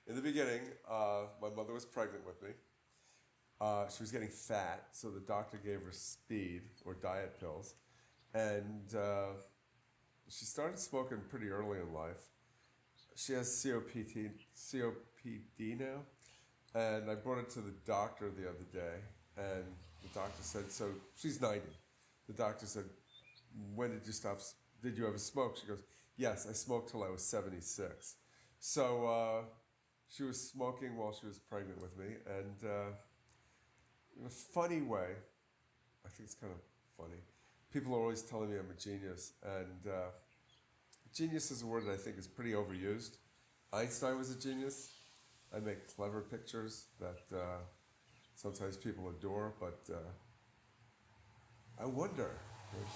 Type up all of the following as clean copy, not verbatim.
In the beginning, my mother was pregnant with me. She was getting fat, so the doctor gave her speed or diet pills. And she started smoking pretty early in life. She has COPD now. And I brought her to the doctor the other day. And the doctor said, so she's 90. The doctor said, when did you stop? Did you ever smoke? She goes, yes, I smoked till I was 76. So she was smoking while she was pregnant with me. And in a funny way, I think it's kind of funny, people are always telling me I'm a genius. And genius is a word that I think is pretty overused. Einstein was a genius. I make clever pictures that sometimes people adore, but I wonder if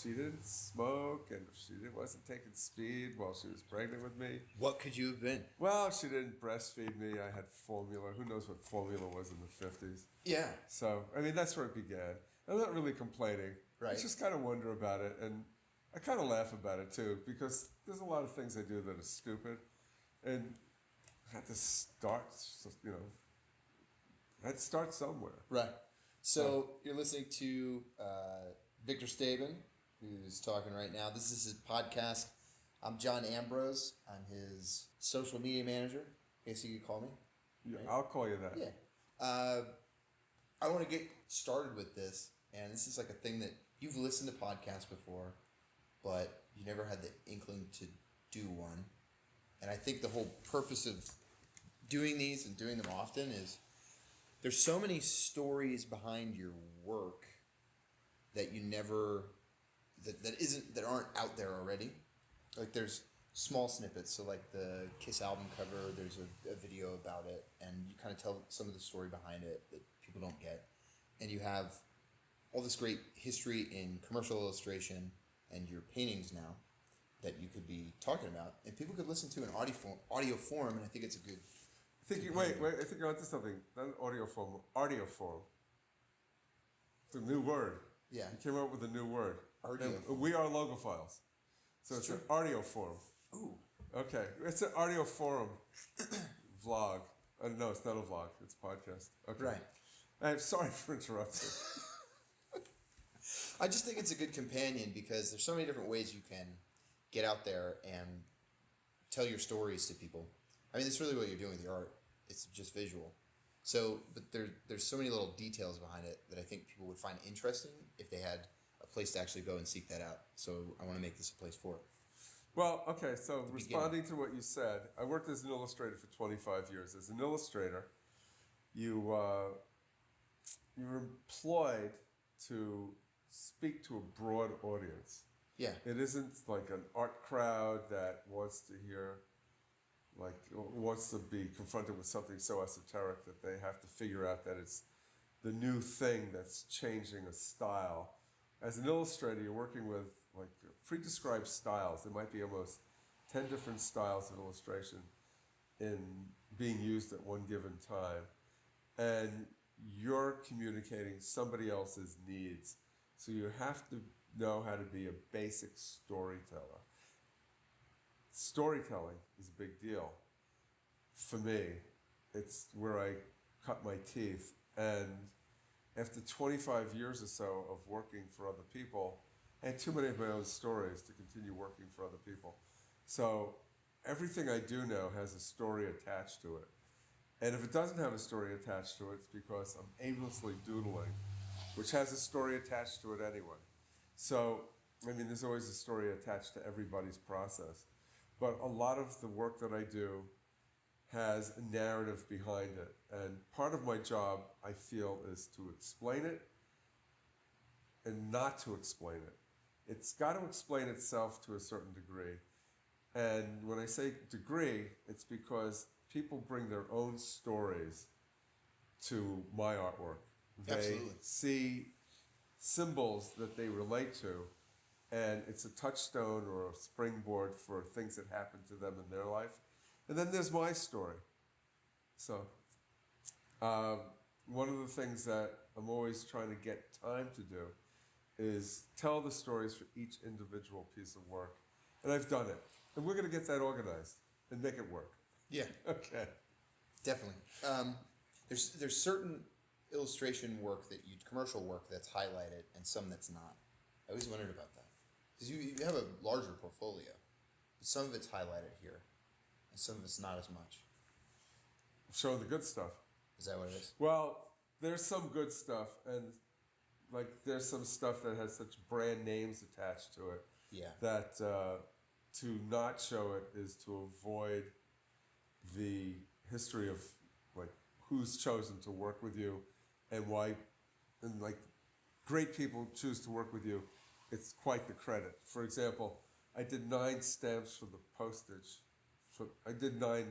she didn't smoke and if she wasn't taking speed while she was pregnant with me. What could you have been? Well, she didn't breastfeed me. I had formula. Who knows what formula was in the 50s? Yeah. So, I mean, that's where it began. I'm not really complaining. Right. I just kind of wonder about it, and I kind of laugh about it, too, because there's a lot of things I do that are stupid, and I had to start, I had to start somewhere. Right. So you're listening to Victor Stabin, who's talking right now. This is his podcast. I'm John Ambrose. I'm his social media manager. I guess you could call me. Yeah, right? I'll call you that. Yeah. I want to get started with this, and this is like a thing that you've listened to podcasts before, but you never had the inkling to do one. And I think the whole purpose of doing these and doing them often is there's so many stories behind your work that you never that aren't out there already. Like there's small snippets. So like the Kiss album cover, there's a video about it, and you kind of tell some of the story behind it that people don't get. And you have all this great history in commercial illustration and your paintings now that you could be talking about, and people could listen to in audio form, and I think it's a good. Wait, I think you're onto something. Not audio form. It's a new word. Yeah. You came up with a new word. Ardioform. We are logophiles. So it's an ardioform. Ooh. Okay. It's an ardioforum vlog. No, it's not a vlog. It's a podcast. Okay. Right. I'm sorry for interrupting. I just think it's a good companion because there's so many different ways you can get out there and tell your stories to people. I mean, that's really what you're doing with your art. It's just visual. So, but there's so many little details behind it that I think people would find interesting if they had a place to actually go and seek that out. So I want to make this a place for it. Well, okay, so responding to what you said, I worked as an illustrator for 25 years. As an illustrator, you're employed to speak to a broad audience. Yeah. It isn't like an art crowd that wants to be confronted with something so esoteric that they have to figure out that it's the new thing that's changing a style. As an illustrator, you're working with like pre-described styles. There might be almost 10 different styles of illustration in being used at one given time. And you're communicating somebody else's needs. So you have to know how to be a basic storyteller. Storytelling is a big deal. For me, it's where I cut my teeth. And after 25 years or so of working for other people, I had too many of my own stories to continue working for other people. So everything I do now has a story attached to it. And if it doesn't have a story attached to it, it's because I'm aimlessly doodling, which has a story attached to it anyway. So, I mean, there's always a story attached to everybody's process. But a lot of the work that I do has a narrative behind it. And part of my job, I feel, is to explain it and not to explain it. It's got to explain itself to a certain degree. And when I say degree, it's because people bring their own stories to my artwork. Absolutely. They see symbols that they relate to, and it's a touchstone or a springboard for things that happen to them in their life. And then there's my story. So one of the things that I'm always trying to get time to do is tell the stories for each individual piece of work. And I've done it. And we're going to get that organized and make it work. Yeah. Okay. Definitely. There's certain illustration work commercial work that's highlighted and some that's not. I always wondered about that because you have a larger portfolio, but some of it's highlighted here, and some of it's not as much. Show the good stuff. Is that what it is? Well, there's some good stuff, and like there's some stuff that has such brand names attached to it. Yeah. That to not show it is to avoid the history of like who's chosen to work with you and why, and like great people choose to work with you. It's quite the credit. For example, I did 9 stamps for the postage. I did 9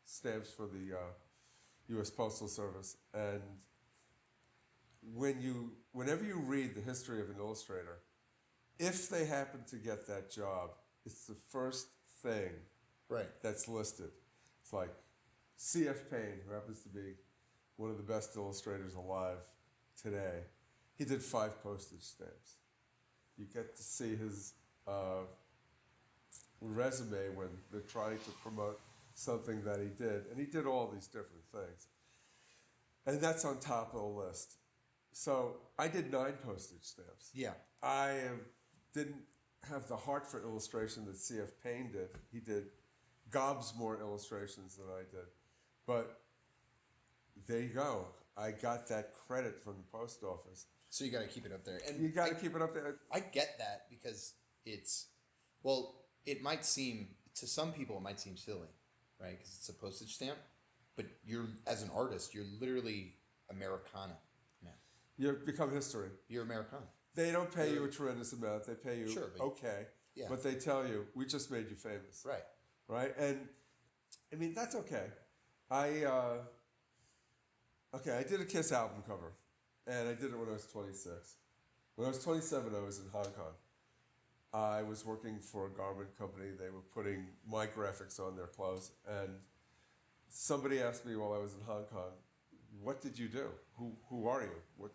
stamps for the U.S. Postal Service, and whenever you read the history of an illustrator, if they happen to get that job, it's the first thing Right. that's listed. It's like C.F. Payne, who happens to be one of the best illustrators alive today. He did 5 postage stamps. You get to see his resume when they're trying to promote something that he did. And he did all these different things. And that's on top of the list. So I did 9 postage stamps. Yeah. I didn't have the heart for illustration that C.F. Payne did. He did gobs more illustrations than I did. But there you go. I got that credit from the post office. So you got to keep it up there, and You got to keep it up there. I get that because it might seem to some people it might seem silly, right? Because it's a postage stamp, but as an artist, you're literally Americana, man. You become history. You're Americana. They don't pay you a tremendous amount. They pay you Sure, okay. Yeah. But they tell you, we just made you famous. Right. Right? And, I mean, that's okay. I did a Kiss album cover. And I did it when I was 26. When I was 27, I was in Hong Kong. I was working for a garment company. They were putting my graphics on their clothes. And somebody asked me while I was in Hong Kong, what did you do? Who are you?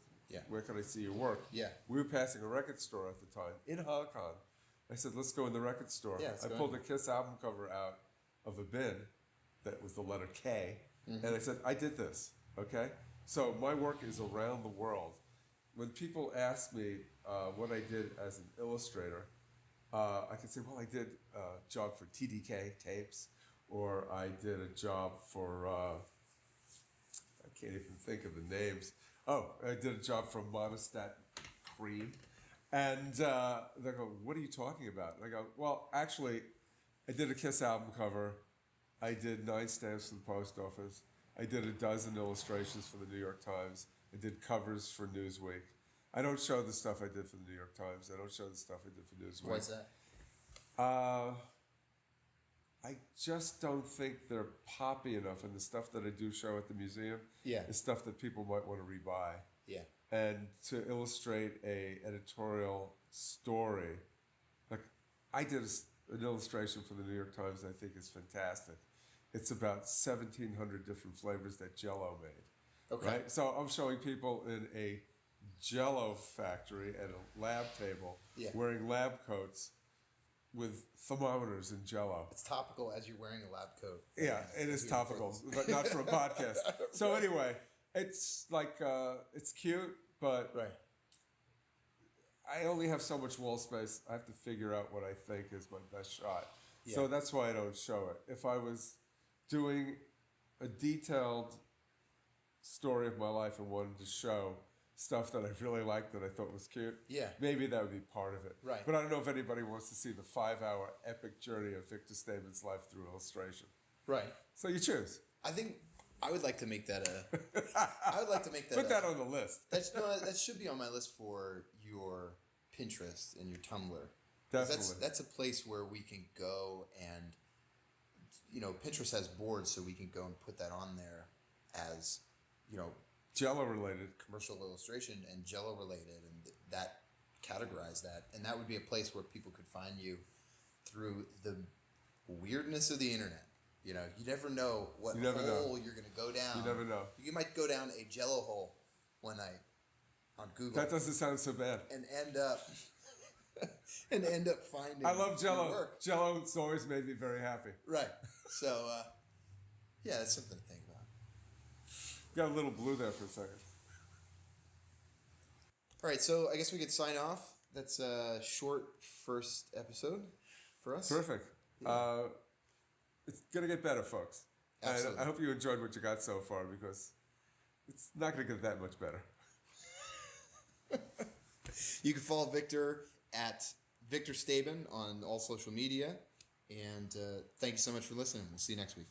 Where can I see your work? Yeah. We were passing a record store at the time in Hong Kong. I said, let's go in the record store. Yeah, I pulled a Kiss album cover out of a bin that was the letter K. Mm-hmm. And I said, I did this, okay? So my work is around the world. When people ask me what I did as an illustrator, I can say, well, I did a job for TDK Tapes, or I did a job for, I can't even think of the names. Oh, I did a job for Monostat Cream. And they go, what are you talking about? And I go, well, actually, I did a Kiss album cover. I did 9 stamps for the post office. I did a dozen illustrations for the New York Times. I did covers for Newsweek. I don't show the stuff I did for the New York Times. I don't show the stuff I did for Newsweek. Why's that? I just don't think they're poppy enough, and the stuff that I do show at the museum is stuff that people might want to rebuy. Yeah. And to illustrate a editorial story, like I did an illustration for the New York Times that I think is fantastic. It's about 1,700 different flavors that Jell-O made. Okay. Right? So I'm showing people in a Jell-O factory at a lab table wearing lab coats with thermometers in Jell-O. It's topical as you're wearing a lab coat. Yeah, it is topical, but not for a podcast. So anyway, it's like, it's cute, but right. I only have so much wall space. I have to figure out what I think is my best shot. Yeah. So that's why I don't show it. If I was doing a detailed story of my life and wanted to show stuff that I really liked that I thought was cute, maybe that would be part of it. Right. But I don't know if anybody wants to see the 5-hour epic journey of Victor Staben's life through illustration. Right. So you choose. I think I would like to make that I would like to make that. Put that on the list. That should be on my list for your Pinterest and your Tumblr. Definitely. That's a place where we can go and, Pinterest has boards, so we can go and put that on there as, Jell-O related. Commercial illustration and Jell-O related, and that categorize that. And that would be a place where people could find you through the weirdness of the internet. You never know what hole you're going to go down. You never know. You might go down a Jell-O hole one night on Google. That doesn't sound so bad. And end up finding. I love Jell-O. Work. Jell-O's always made me very happy. Right. So, that's something to think about. got a little blue there for a second. All right, so I guess we could sign off. That's a short first episode for us. Terrific. It's going to get better, folks. Absolutely. And I hope you enjoyed what you got so far, because it's not going to get that much better. You can follow Victor at Victor Stabin on all social media. And thank you so much for listening. We'll see you next week.